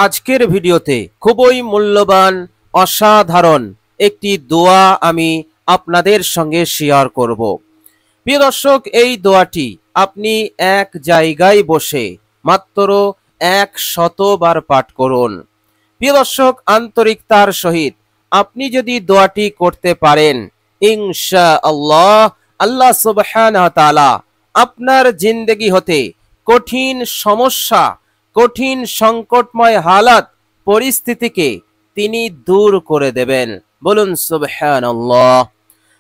আজকের ভিডিওতে খুবই মূল্যবান অসাধারণ একটি দোয়া আমি আপনাদের সঙ্গে শেয়ার করব। প্রিয় দর্শক, এই দোয়াটি আপনি এক জায়গায় বসে মাত্র 100 বার পাঠ করুন। প্রিয় দর্শক, আন্তরিকতার সহিত আপনি যদি দোয়াটি করতে পারেন, ইনশাআল্লাহ আল্লাহ সুবহানাহু ওয়া তাআলা আপনার জিন্দেগি হতে কঠিন সমস্যা, কঠিন সংকটময় হালাত পরিস্থিতিকে তিনি দূর করে দেবেন। বলুন সুবহানাল্লাহ।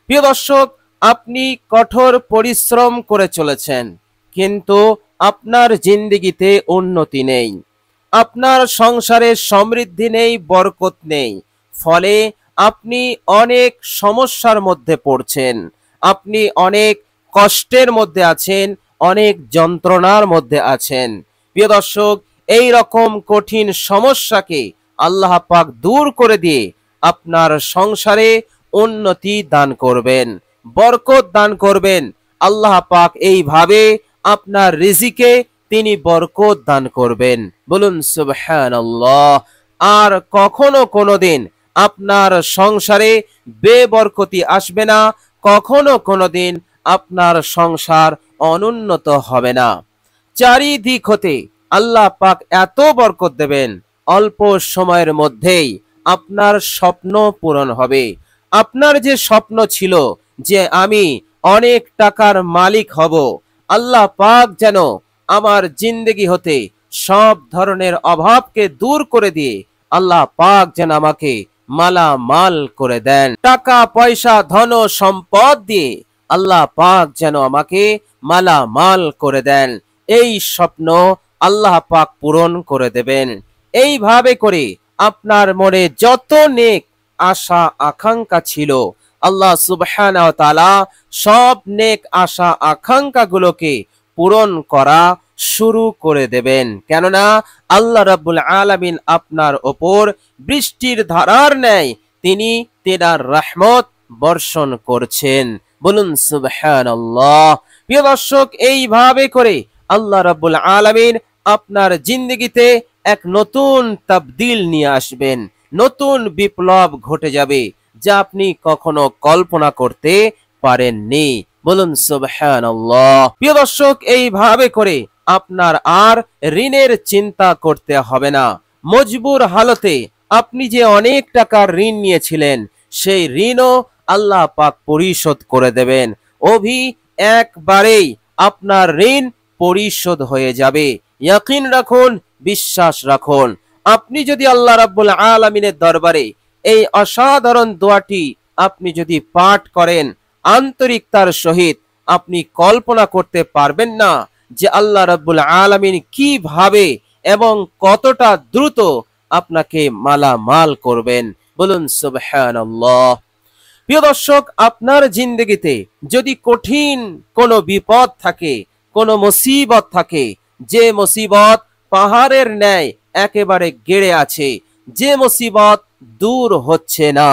প্রিয় দর্শক, আপনি কঠোর পরিশ্রম করে চলেছেন, কিন্তু আপনার জিন্দেগিতে উন্নতি নেই, আপনার সংসারে সমৃদ্ধি নেই, বরকত নেই, ফলে আপনি অনেক সমস্যার মধ্যে পড়ছেন, আপনি অনেক কষ্টের মধ্যে আছেন, অনেক যন্ত্রণার মধ্যে আছেন। প্রিয় দর্শক, এই রকম কঠিন সমস্যাকে আল্লাহ পাক দূর করে দিয়ে আপনার সংসারে উন্নতি দান করবেন, বরকত দান করবেন। আল্লাহ পাক এইভাবে আপনার রিজিকে তিনি বরকত দান করবেন। বলুন সুবহানাল্লাহ। আর কখনো কোনোদিন আপনার সংসারে বেবরকতি আসবে না, কখনো কোনোদিন আপনার সংসার অনুন্নত হবে না। চারিদিক হতে আল্লাহ পাক এত বরকত দেবেন, অল্প সময়ের মধ্যেই আপনার স্বপ্ন পূরণ হবে। আপনার যে স্বপ্ন ছিল যে আমি অনেক টাকার মালিক হব, আল্লাহ পাক যেন আমার জিন্দেগি হতে সব ধরনের অভাবকে দূর করে দিয়ে আল্লাহ পাক যেন আমাকে মালামাল করে দেন। টাকা পয়সা ধন সম্পদ দিয়ে আল্লাহ পাক যেন আমাকে মালামাল করে দেন। এই স্বপ্ন আল্লাহ পাক পূরণ করে দেবেন। এইভাবে করে আপনার মনে যত নেক আশা আকাঙ্ক্ষা ছিল, আল্লাহ সুবহানাহু ওয়া তাআলা সব নেক আশা আকাঙ্ক্ষাগুলোকে পূরণ করা শুরু করে দেবেন। কেননা আল্লাহ রাব্বুল আলামিন আপনার ওপর বৃষ্টির ধারার ন্যায় তিনি তেনার রহমত বর্ষণ করছেন। বলুন সুবহানাল্লাহ। প্রিয় দর্শক, এইভাবে করে আল্লাহ রাব্বুল আলামিন আপনার জিন্দেগিতে এক নতুন তাবদীল নিয়ে আসবেন, নতুন বিপ্লব ঘটে যাবে যা আপনি কখনো কল্পনা করতে পারেননি। বলুন সুবহানাল্লাহ। প্রিয় দর্শক, এইভাবে করে আপনার আর ঋণের চিন্তা করতে হবে না। মজবুর হালতে আপনি যে অনেক টাকার ঋণ নিয়েছিলেন, সেই ঋণও আল্লাহ পাক পরিশোধ করে দেবেন। একবারেই আপনার ঋণ পরিশোধ হয়ে যাবে। ইয়াকিন রাখুন, বিশ্বাস রাখুন। আপনি যদি আল্লাহ রাব্বুল আলামিনের দরবারে এই অসাধারণ দোয়াটি আপনি যদি পাঠ করেন আন্তরিকতার সহিত, আপনি কল্পনা করতে পারবেন না যে আল্লাহ রাব্বুল আলামিন কিভাবে এবং কতটা দ্রুত আপনাকে মালামাল করবেন। বলুন সুবহানাল্লাহ। প্রিয় দর্শক, আপনার জিন্দেগিতে যদি কঠিন কোনো বিপদ থাকে, কোনো মুসিবত থাকে, যে মুসিবত পাহাড়ের ন্যায় একেবারে গেড়ে আছে, যে মুসিবত দূর হচ্ছে না,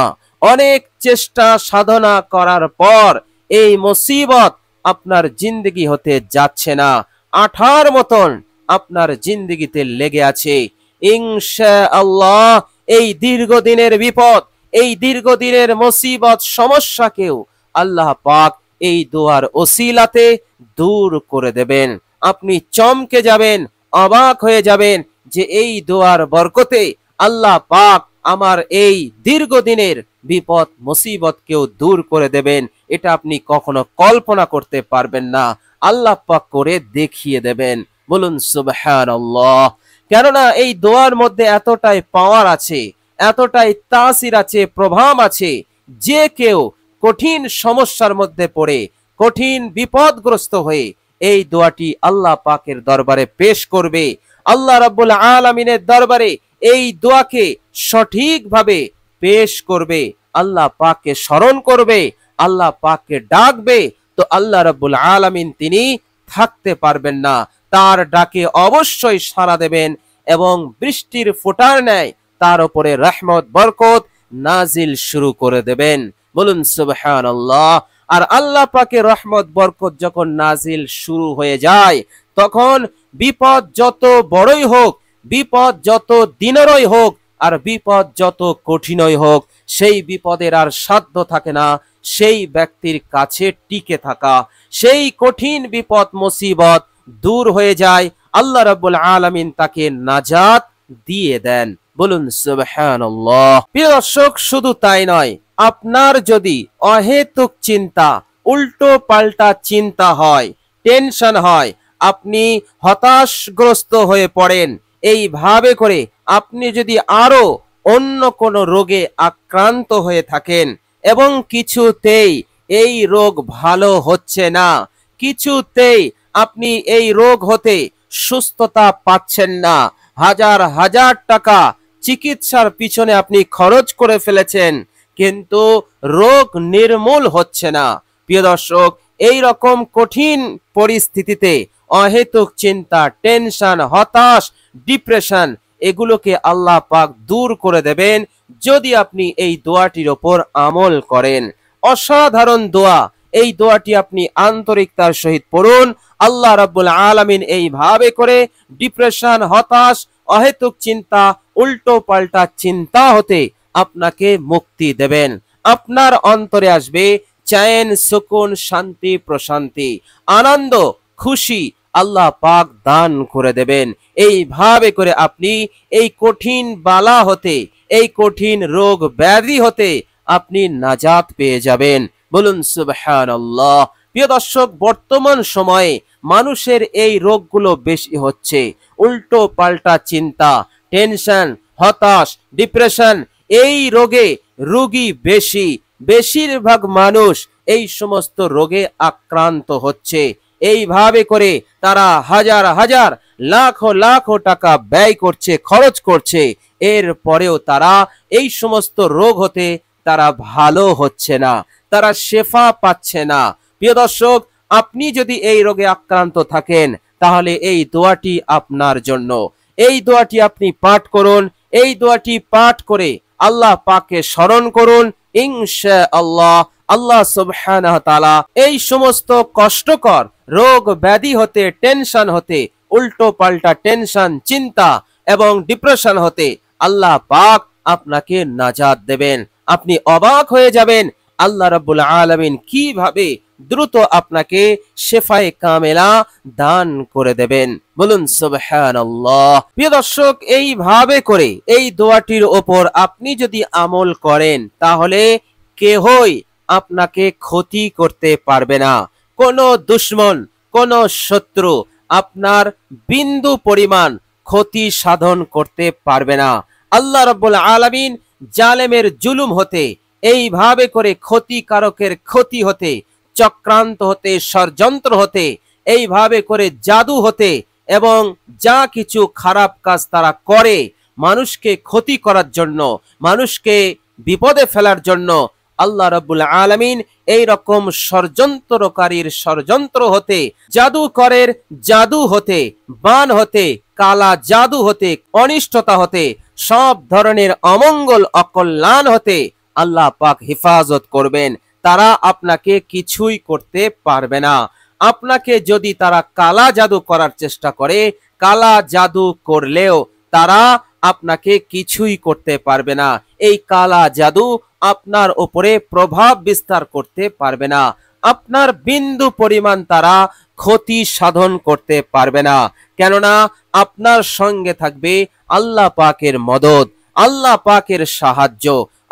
অনেক চেষ্টা সাধনা করার পর এই মুসিবত আপনার জিন্দেগি হতে যাচ্ছে না, আঠার মতন আপনার জিন্দেগিতে লেগে আছে, ইনশাআল্লাহ এই দীর্ঘদিনের বিপদ, এই দীর্ঘদিনের মুসিবত সমস্যাকেও আল্লাহ পাক এই দোয়ার ওসিলাতে দূর করে দেবেন। আপনি চমকে যাবেন, অবাক হয়ে যাবেন যে এই দোয়ার বরকতে আল্লাহ পাক আমার এই দীর্ঘদিনের বিপদ মুসিবতকেও দূর করে দেবেন। এটা আপনি কখনো কল্পনা করতে পারবেন না, আল্লাহ পাক করে দেখিয়ে দেবেন। বলুন সুবহানাল্লাহ। কেননা এই দোয়ার মধ্যে এতটাই পাওয়ার আছে, এতটাই তাসির আছে, প্রভাব আছে, যে কেউ কঠিন সমস্যার মধ্যে পড়ে, কঠিন বিপদগ্রস্ত হয়ে এই দোয়াটি আল্লাহ পাকের দরবারে পেশ করবে, আল্লাহ রাব্বুল আলামিনের দরবারে এই দোয়াকে সঠিকভাবে পেশ করবে, আল্লাহ পাককে স্মরণ করবে, আল্লাহ পাককে ডাকবে, তো আল্লাহ রাব্বুল আলামিন তিনি থাকতে পারবেন না, তার ডাকে অবশ্যই সাড়া দেবেন এবং বৃষ্টির ফোঁটার ন্যায় তার উপরে রহমত বরকত নাজিল শুরু করে দেবেন। বলুন সুবহানাল্লাহ। আর আল্লাহ পাকের রহমত বরকত যখন নাজিল শুরু হয়ে যায়, তখন বিপদ যত বড়ই হোক, বিপদ যত দিনেরই হোক আর বিপদ যত কঠিনই হোক, সেই বিপদের আর সাধ্য থাকে না সেই ব্যক্তির কাছে টিকে থাকা। সেই কঠিন বিপদ মুসিবত দূর হয়ে যায়, আল্লাহ রাব্বুল আলামিন তাকে নাজাত দিয়ে দেন। বলুন সুবহানাল্লাহ। প্রিয় দর্শক, শুধু তাই নয়, আপনার যদি অহেতুক চিন্তা, উল্টো পাল্টা চিন্তা হয়, টেনশন হয়, আপনি হতাশগ্রস্ত হয়ে পড়েন, এইভাবে করে আপনি যদি আরো অন্য কোনো রোগে আক্রান্ত হয়ে থাকেন এবং কিছুতেই এই রোগ ভালো হচ্ছে না, কিছুতেই আপনি এই রোগ হতে সুস্থতা পাচ্ছেন না, হাজার হাজার টাকা চিকিৎসার পিছনে আপনি খরচ করে ফেলেছেন, কিন্তু রোগ নির্মূল হচ্ছে না। প্রিয় দর্শক, এই রকম কঠিন পরিস্থিতিতে অহেতুক চিন্তা, টেনশন, হতাশ, ডিপ্রেশন এগুলোকে আল্লাহ পাক দূর করে দেবেন যদি আপনি এই দোয়াটির ওপর আমল করেন। অসাধারণ দোয়া, এই দোয়াটি আপনি আন্তরিকতার সহিত পড়ুন। আল্লাহ রাব্বুল আলামিন এইভাবে করে ডিপ্রেশন, হতাশ, অহেতুক চিন্তা, উল্টো পাল্টা চিন্তা হতে আপনাকে মুক্তি দেবেন। আপনার অন্তরে আসবে চैन, সুকুন, শান্তি, প্রশান্তি, আনন্দ, খুশি আল্লাহ পাক দান করে দেবেন। এইভাবে করে আপনি এই কঠিন বালা হতে, এই কঠিন রোগ ব্যাধি হতে আপনি নাজাত পেয়ে যাবেন। বলুন সুবহানাল্লাহ। প্রিয় দর্শক, বর্তমান সময়ে মানুষের এই রোগগুলো বেশি হচ্ছে, উল্টো পাল্টা চিন্তা, টেনশন, হতাশ, ডিপ্রেশন, এই রোগে রোগী বেশি, বেশিরভাগ মানুষ এই সমস্ত রোগে আক্রান্ত হচ্ছে। এইভাবে করে তারা হাজার হাজার, লাখো লাখো টাকা ব্যয় করছে, খরচ করছে, এর পরেও তারা এই সমস্ত রোগ হতে তারা ভালো হচ্ছে না, তারা শেফা পাচ্ছে না। প্রিয় দর্শক, আপনি যদি এই রোগে আক্রান্ত থাকেন তাহলে এই দোয়াটি আপনার জন্য। এই দোয়াটি আপনি পাঠ করুন, এই দোয়াটি পাঠ করে আল্লাহ পাককে স্মরণ করুন, ইনশাআল্লাহ আল্লাহ সুবহানাহু ওয়া তাআলা এই সমস্ত কষ্টকর রোগ ব্যাধি হতে, টেনশন হতে, উল্টো পাল্টা টেনশন, চিন্তা এবং ডিপ্রেশন হতে আল্লাহ পাক আপনাকে নাজাত দেবেন। আপনি অবাক হয়ে যাবেন আল্লাহ রাব্বুল আলামিন কিভাবে দ্রুত আপনাকে শেফায়ে কামেলা দান করে দেবেন। বলুন সুবহানাল্লাহ। প্রিয় দর্শক, এইভাবে করে এই দোয়াটির ওপর আপনি যদি আমল করেন তাহলে কেহই আপনাকে ক্ষতি করতে পারবে না। কোনো দুশমন, কোনো শত্রু আপনার বিন্দু পরিমাণ ক্ষতি সাধন করতে পারবে না। আল্লাহ রাব্বুল আলামিন জালেমের জুলুম হতে, এইভাবে করে ক্ষতিকারকের ক্ষতি হতে, চক্রান্ত হতে, ষড়যন্ত্র হতে, এইভাবে করে জাদু হতে এবং যা কিছু খারাপ কাজ তারা করে মানুষকে ক্ষতি করার জন্য, মানুষকে বিপদে ফেলার জন্য, আল্লাহ রাব্বুল আলামিন এই রকম ষড়যন্ত্রকারীর ষড়যন্ত্র হতে, জাদুকরের জাদু হতে, বান হতে, কালা জাদু হতে, অনিষ্টতা হতে, সব ধরনের অমঙ্গল অকল্যাণ হতে আল্লাহ পাক হেফাজত করবেন। তারা আপনাকে কিছুই করতে পারবে না। আপনাকে যদি তারা কালা জাদু করার চেষ্টা করে, কালা জাদু করলেও তারা আপনাকে কিছুই করতে পারবে না। এই কালা জাদু আপনার উপরে প্রভাব বিস্তার করতে পারবে না। আপনার বিন্দু পরিমাণ তারা ক্ষতি সাধন করতে পারবে না, কেননা আপনার সঙ্গে থাকবে আল্লাহ পাকের মদদ, আল্লাহ পাকের সাহায্য।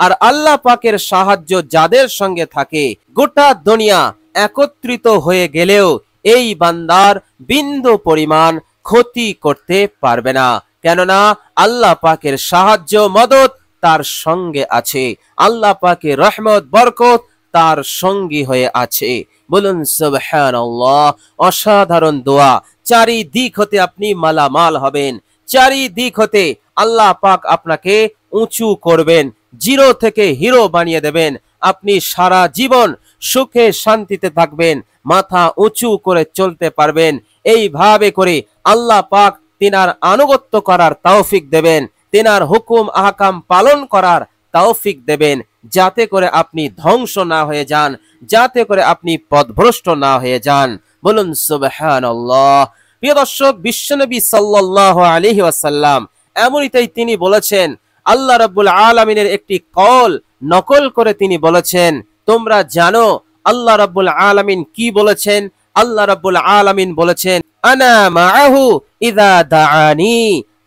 আর আল্লাহ পাকের সাহায্য যাদের সঙ্গে থাকে, গোটা দুনিয়া একত্রিত হয়ে গেলেও এই বান্দার বিন্দু পরিমাণ ক্ষতি করতে পারবে না, কেননা আল্লাহ পাকের সাহায্য, মদদ তার সঙ্গে আছে। আল্লাহ পাকের রহমত, বরকত তার সঙ্গী হয়ে আছে। বলুন সুবহানাল্লাহ। অসাধারণ দোয়া, চারিদিক হতে আপনি মালামাল হবেন, চারিদিক হতে আল্লাহ পাক আপনাকে উঁচু করবেন, জিরো থেকে হিরো বানিয়ে দেবেন। আপনি সারা জীবন সুখে শান্তিতে থাকবেন, মাথা উঁচু করে চলতে পারবেন। এইভাবে করে আল্লাহ পাক তিনার আনুগত্য করার তৌফিক দেবেন, তিনার হুকুম আহকাম পালন করার তৌফিক দেবেন, যাতে করে আপনি ধ্বংস না হয়ে যান, যাতে করে আপনি পথভ্রষ্ট না হয়ে যান। বলুন সুবহানাল্লাহ। প্রিয় দর্শক, বিশ্বনবী সাল্লাল্লাহু আলাইহি ওয়াসাল্লাম এমনিতেই তিনি বলেছেন, আল্লাহ রাব্বুল আলামিনের একটি কওল নকল করে তিনি বলেছেন, তোমরা জানো আল্লাহ রাব্বুল আলামিন কি বলেছেন? আল্লাহ রাব্বুল আলামিন বলেছেন, আনা মাআহু ইযা দাআনি,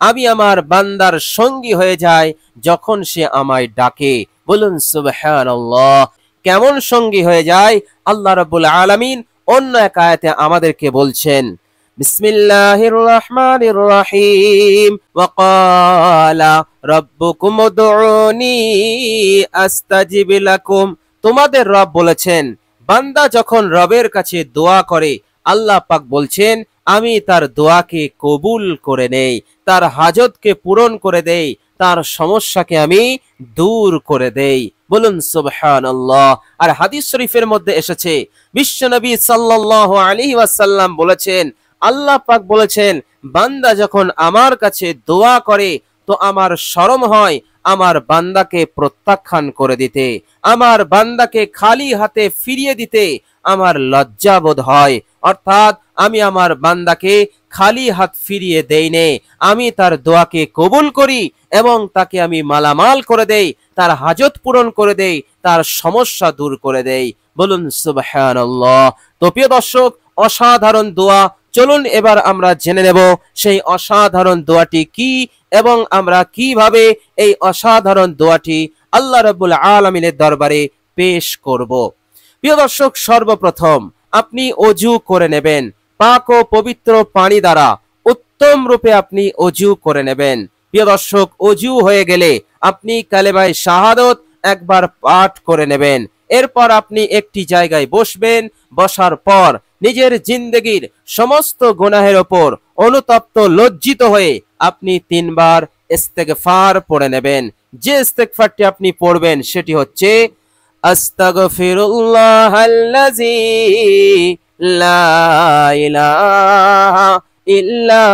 আমি আমার বান্দার সঙ্গী হয়ে যাই যখন সে আমায় ডাকে। বলুন সুবহানাল্লাহ। কেমন সঙ্গী হয়ে যায়? আল্লাহ রাব্বুল আলামিন অন্য এক আয়াতে আমাদেরকে বলছেন, বিসমিল্লাহির রহমানির রহিম, ওয়া ক্বালা রাব্বুকুম উদউনি আস্তাজিব লাকুম। তোমাদের রব বলেছেন, বান্দা যখন রবের কাছে দোয়া করে, আল্লাহ পাক বলছেন আমি তার দোয়াকে কবুল করে নেই, তার হাজতকে পূরণ করে দেই, তার সমস্যাকে আমি দূর করে দেই। বলুন সুবহানাল্লাহ। আর হাদিস শরীফের মধ্যে এসেছে, বিশ্বনবী সাল্লাল্লাহু আলাইহি ওয়াসাল্লাম বলেছেন, আল্লাহ পাক বলেছেন, বান্দা যখন আমার কাছে দোয়া করে তো আমার শরম হয় আমার বান্দাকে প্রত্যাখ্যান করে দিতে, আমার বান্দাকে খালি হাতে ফিরিয়ে দিতে আমার লজ্জাবোধ হয়। অর্থাৎ আমি আমার বান্দাকে খালি হাত ফিরিয়ে দেই নে, আমি তার দোয়াকে কবুল করি এবং তাকে আমি মালামাল করে দেই, তার হাজত পূরণ করে দেই, তার সমস্যা দূর করে দেই। বলুন সুবহানাল্লাহ। তো প্রিয় দর্শক, অসাধারণ দোয়া, চলুন এবার আমরা জেনে নেব সেই অসাধারণ দোয়াটি কি এবং আমরা কিভাবে এই অসাধারণ দোয়াটি আল্লাহ রাব্বুল আলামিনের দরবারে পেশ করব। প্রিয় দর্শক, সর্বপ্রথম আপনি ওযু করে নেবেন, পাক ও পবিত্র পানি দ্বারা উত্তম রূপে আপনি ওযু করে নেবেন। প্রিয় দর্শক, ওযু হয়ে গেলে আপনি কালেমায়ে শাহাদাত একবার পাঠ করে নেবেন। এরপর আপনি একটি জায়গায় বসবেন, বসার পর নিজের জিন্দেগির সমস্ত গুনাহের ওপর অনুতপ্ত লজ্জিত হয়ে আপনি 3 বার ইস্তেগফার পড়ে নেবেন। যে ইস্তেগফারটি আপনি পড়বেন সেটি হচ্ছে, আস্তাগফিরুল্লাহাল্লাযী লা ইলাহা ইল্লা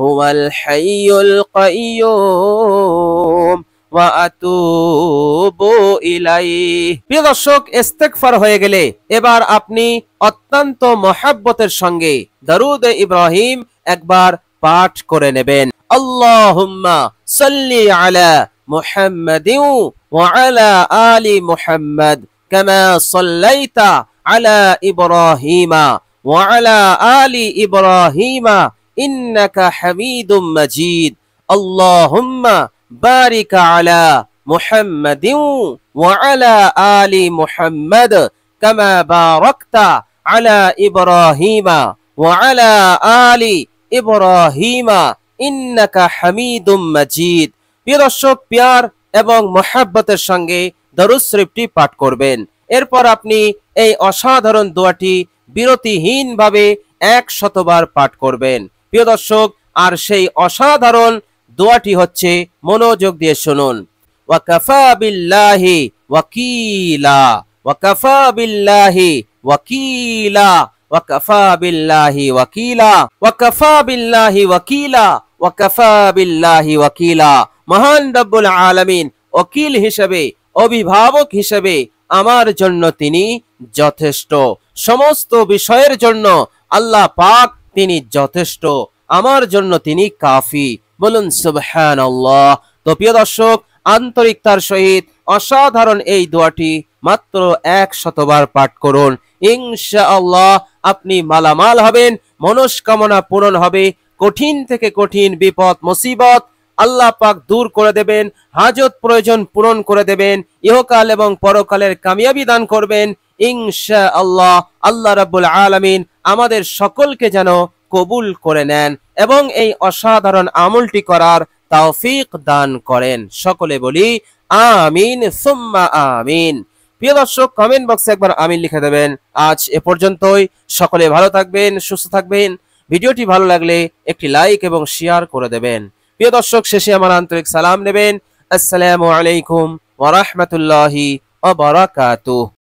হুয়াল হাইয়ুল কাইয়্যুম ওয়া আতুবু ইলাইহি। প্রিয় দর্শক, ইস্তেগফার হয়ে গেলে এবার আপনি অত্যন্ত মহব্বতের সঙ্গে দরুদ ইব্রাহিম একবার পাঠ করে নেবেন। আল্লাহুম্মা সাল্লি আলা মুহাম্মাদিন ওয়া আলা আলি মুহাম্মাদ কামা সাল্লাইতা আলা ইব্রাহিমা ওয়া আলা আলি ইব্রাহিমা ইন্নাকা হামিদুম মাজিদ। আল্লাহুম্মা বারিক আলা মুহাম্মাদিন ওয়া আলা আলি মুহাম্মাদ কামা বারাকতা আলা ইব্রাহিমা ওয়া আলা আলি ইব্রাহিমা ইন্নাকা হামিদুম মাজিদ। প্রিয় দর্শক, প্যার এবং মহব্বতের সঙ্গে দরুদ শরীফটি পাঠ করবেন। এরপর আপনি এই অসাধারণ দোয়াটি বিরতিহীনভাবে 100 বার পাঠ করবেন। প্রিয় দর্শক, আর সেই অসাধারণ দোয়াটি হচ্ছে, মনোযোগ দিয়ে শুনুন, ওয়া কাফা বিল্লাহি ওয়াকিলা, ওয়া কাফা বিল্লাহি ওয়াকিলা, ওয়া কাফা বিল্লাহি ওয়াকিলা, ওয়া কাফা বিল্লাহি ওয়াকিলা, ওয়া কাফা বিল্লাহি ওয়াকিলা। মহান রব্বুল আলামিন ওকিল হিসেবে, অভিভাবক হিসেবে আমার জন্য তিনি যথেষ্ট। সমস্ত বিষয়ের জন্য আল্লাহ পাক তিনি যথেষ্ট, আমার জন্য তিনি কাফি। বলুন সুবহানাল্লাহ। তো প্রিয় দর্শক, আন্তরিকতার সহিত অসাধারণ এই দোয়াটি মাত্র 100 বার পাঠ করুন। ইনশাআল্লাহ আপনি মালামাল হবেন, মনস্কামনা পূরণ হবে, কঠিন থেকে কঠিন বিপদ মুসিবত আল্লাহ পাক দূর করে দেবেন, হাজত প্রয়োজন পূরণ করে দেবেন, ইহকাল এবং পরকালের কামিয়াবি দান করবেন ইনশাআল্লাহ। আল্লাহ রাব্বুল আলামিন আমাদের সকলকে যেন কবুল করে নেন এবং এই অসাধারণ আমলটি করার তৌফিক দান করেন। সকলে বলি আমিন সুম্মা আমিন। প্রিয় দর্শক, কমেন্ট বক্সে একবার আমিন লিখে দেবেন। আজ এ পর্যন্তই। সকলে ভালো থাকবেন, সুস্থ থাকবেন। ভিডিওটি ভালো লাগলে একটি লাইক এবং শেয়ার করে দেবেন। প্রিয় দর্শক, শেষে আমার আন্তরিক সালাম নেবেন। আসসালামু আলাইকুম ওয়া রাহমাতুল্লাহি ওয়া বারাকাতুহু।